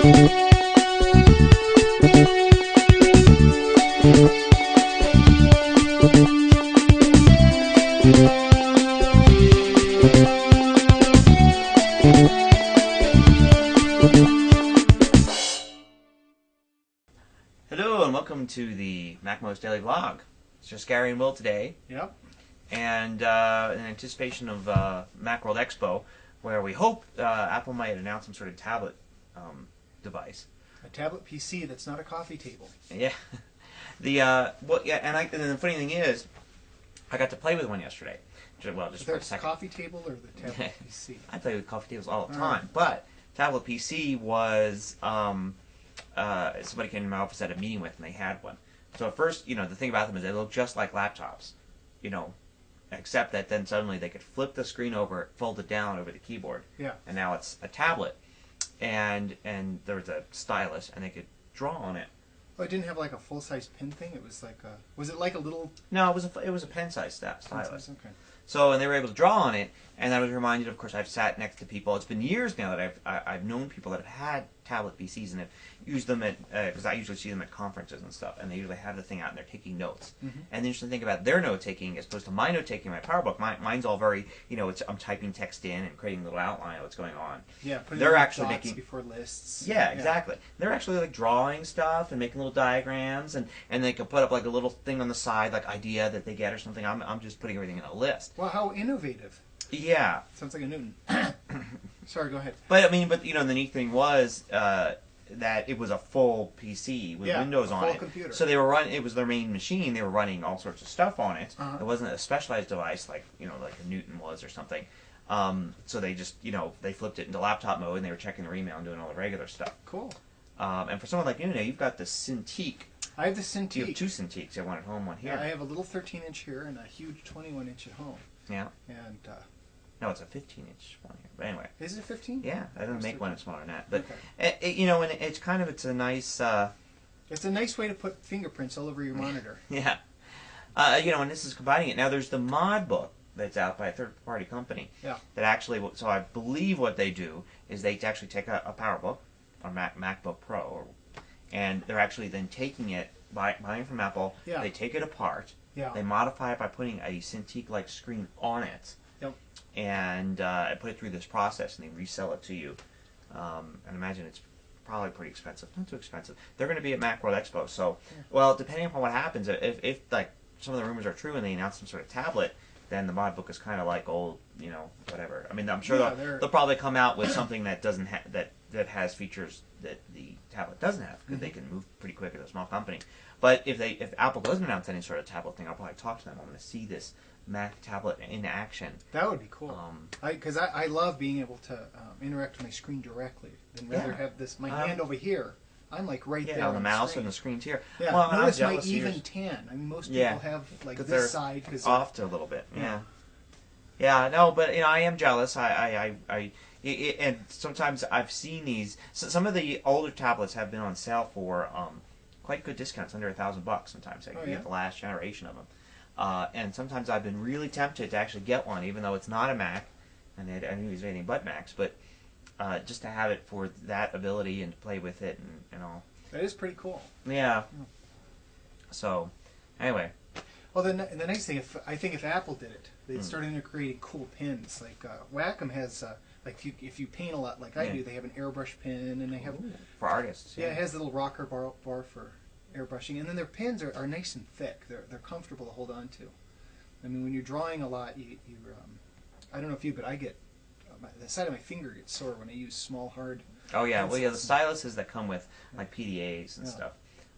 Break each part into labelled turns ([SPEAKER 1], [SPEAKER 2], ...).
[SPEAKER 1] Hello and welcome to the MacMost Daily Vlog. It's just Gary and Will today.
[SPEAKER 2] Yep.
[SPEAKER 1] And in anticipation of Macworld Expo, where we hope Apple might announce some sort of tablet device.
[SPEAKER 2] A tablet PC that's not a coffee table.
[SPEAKER 1] Yeah. And the funny thing is, I got to play with one yesterday. Just for a second.
[SPEAKER 2] Coffee table or the tablet PC?
[SPEAKER 1] I play with coffee tables all the time, but tablet PC was somebody came to my office at a meeting with, and they had one. So at first, the thing about them is they look just like laptops, except that then suddenly they could flip the screen over, fold it down over the keyboard, and now it's a tablet, and there was a stylus, and they could draw on it.
[SPEAKER 2] Oh, it didn't have like a full-size pen thing. It was like a. Was it like a little?
[SPEAKER 1] No, it was a pen-sized stylus.
[SPEAKER 2] Okay.
[SPEAKER 1] So, and they were able to draw on it, and I was reminded, of course, I've sat next to people. It's been years now that I've known people that have had tablet PCs and have used them at, because I usually see them at conferences and stuff, and they usually have the thing out and they're taking notes.
[SPEAKER 2] Mm-hmm.
[SPEAKER 1] And the interesting thing about their note-taking as opposed to my note-taking in my PowerBook, mine's all very, I'm typing text in and creating a little outline of what's going on.
[SPEAKER 2] Yeah, putting
[SPEAKER 1] they're actually
[SPEAKER 2] dots
[SPEAKER 1] making
[SPEAKER 2] before lists.
[SPEAKER 1] Yeah, exactly. They're actually like drawing stuff and making little diagrams, and they can put up like a little thing on the side, like idea that they get or something. I'm just putting everything in a list.
[SPEAKER 2] Well, how innovative.
[SPEAKER 1] Yeah.
[SPEAKER 2] Sounds like a Newton. Sorry, go ahead.
[SPEAKER 1] But the neat thing was that it was a full PC with Windows on it.
[SPEAKER 2] Computer.
[SPEAKER 1] So they were running. It was their main machine. They were running all sorts of stuff on it.
[SPEAKER 2] Uh-huh.
[SPEAKER 1] It wasn't a specialized device like like a Newton was or something. So they just they flipped it into laptop mode and they were checking their email and doing all the regular stuff.
[SPEAKER 2] Cool.
[SPEAKER 1] And for someone like you, you've got the Cintiq.
[SPEAKER 2] I have the Cintiq.
[SPEAKER 1] You have two Cintiqs. You have one at home, one here.
[SPEAKER 2] Yeah, I have a little 13-inch here and a huge 21-inch at home.
[SPEAKER 1] Yeah.
[SPEAKER 2] And
[SPEAKER 1] no, it's a 15-inch one here. But anyway.
[SPEAKER 2] Is it 15?
[SPEAKER 1] Yeah, I don't make
[SPEAKER 2] 13.
[SPEAKER 1] one that's smaller than that. But
[SPEAKER 2] okay.
[SPEAKER 1] and it's a nice.
[SPEAKER 2] It's a nice way to put fingerprints all over your monitor.
[SPEAKER 1] Yeah. And this is combining it. Now there's the Mod Book that's out by a third-party company.
[SPEAKER 2] Yeah.
[SPEAKER 1] That actually, so I believe what they do is they actually take a PowerBook or MacBook Pro, and they're actually then taking it, buying from Apple.
[SPEAKER 2] Yeah.
[SPEAKER 1] They take it apart.
[SPEAKER 2] Yeah.
[SPEAKER 1] They modify it by putting a Cintiq-like screen on it.
[SPEAKER 2] Yep.
[SPEAKER 1] And put it through this process, and they resell it to you. And imagine it's probably pretty expensive. Not too expensive. They're going to be at Macworld Expo, so well, depending upon what happens, if like some of the rumors are true and they announce some sort of tablet, then the Mod Book is kind of like old, whatever. I mean, I'm sure they'll probably come out with something that doesn't that has features that the tablet doesn't have, because they can move pretty quick as a small company. But if Apple doesn't announce any sort of tablet thing, I'll probably talk to them. I'm going to see this Mac tablet in action.
[SPEAKER 2] That would be cool. Because I love being able to interact with my screen directly, than rather have my hand over here. I'm like right there
[SPEAKER 1] on the mouse and the screen's here.
[SPEAKER 2] Yeah,
[SPEAKER 1] well,
[SPEAKER 2] notice my even 10. I mean, most people have like this side because
[SPEAKER 1] off to a little bit. Yeah. No, but I am jealous. And sometimes I've seen these. So some of the older tablets have been on sale for quite good discounts, under $1,000 sometimes. I get the last generation of them. And sometimes I've been really tempted to actually get one, even though it's not a Mac, and I don't use anything but Macs, but just to have it for that ability and to play with it and all.
[SPEAKER 2] That is pretty cool.
[SPEAKER 1] Yeah. So, anyway.
[SPEAKER 2] Well, the nice thing, I think if Apple did it, they'd start integrating cool pins. Like Wacom has, if you paint a lot like I do, they have an airbrush pin, and they have
[SPEAKER 1] for artists.
[SPEAKER 2] Yeah, it has a little rocker bar for airbrushing, and then their pins are nice and thick. They're comfortable to hold on to. I mean, when you're drawing a lot, you I don't know if you, but I get the side of my finger gets sore when I use small hard.
[SPEAKER 1] Oh yeah, well yeah, the styluses that come with like PDAs and stuff.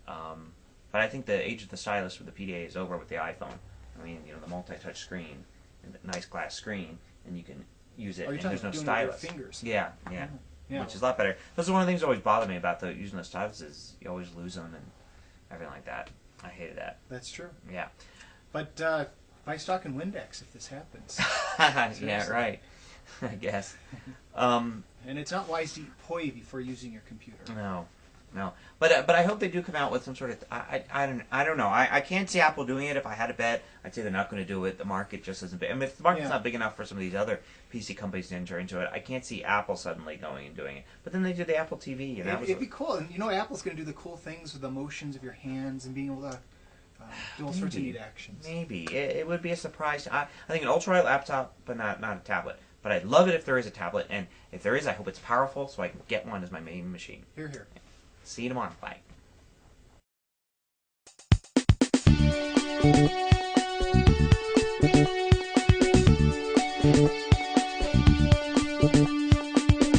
[SPEAKER 1] But I think the age of the stylus with the PDA is over with the iPhone. I mean, the multi-touch screen, and the nice glass screen, and you can use it. And there's no stylus.
[SPEAKER 2] With your fingers.
[SPEAKER 1] Yeah, which is a lot better. Those are one of the things that always bothered me about using the stylus is you always lose them and everything like that. I hated that.
[SPEAKER 2] That's true.
[SPEAKER 1] Yeah.
[SPEAKER 2] But buy stock in Windex if this happens.
[SPEAKER 1] Yeah, right. I guess.
[SPEAKER 2] And it's not wise to eat poi before using your computer.
[SPEAKER 1] No. No, but I hope they do come out with some sort of. I don't know. I can't see Apple doing it. If I had to bet, I'd say they're not going to do it. The market just isn't big. I mean, if the market's not big enough for some of these other PC companies to enter into it, I can't see Apple suddenly going and doing it. But then they did the Apple TV, and
[SPEAKER 2] It'd be cool. And Apple's going to do the cool things with the motions of your hands and being able to do all sorts of neat actions.
[SPEAKER 1] Maybe it would be a surprise. I think an ultralight laptop, but not a tablet. But I'd love it if there is a tablet, and if there is, I hope it's powerful so I can get one as my main machine.
[SPEAKER 2] Here, here.
[SPEAKER 1] See you tomorrow. Bye.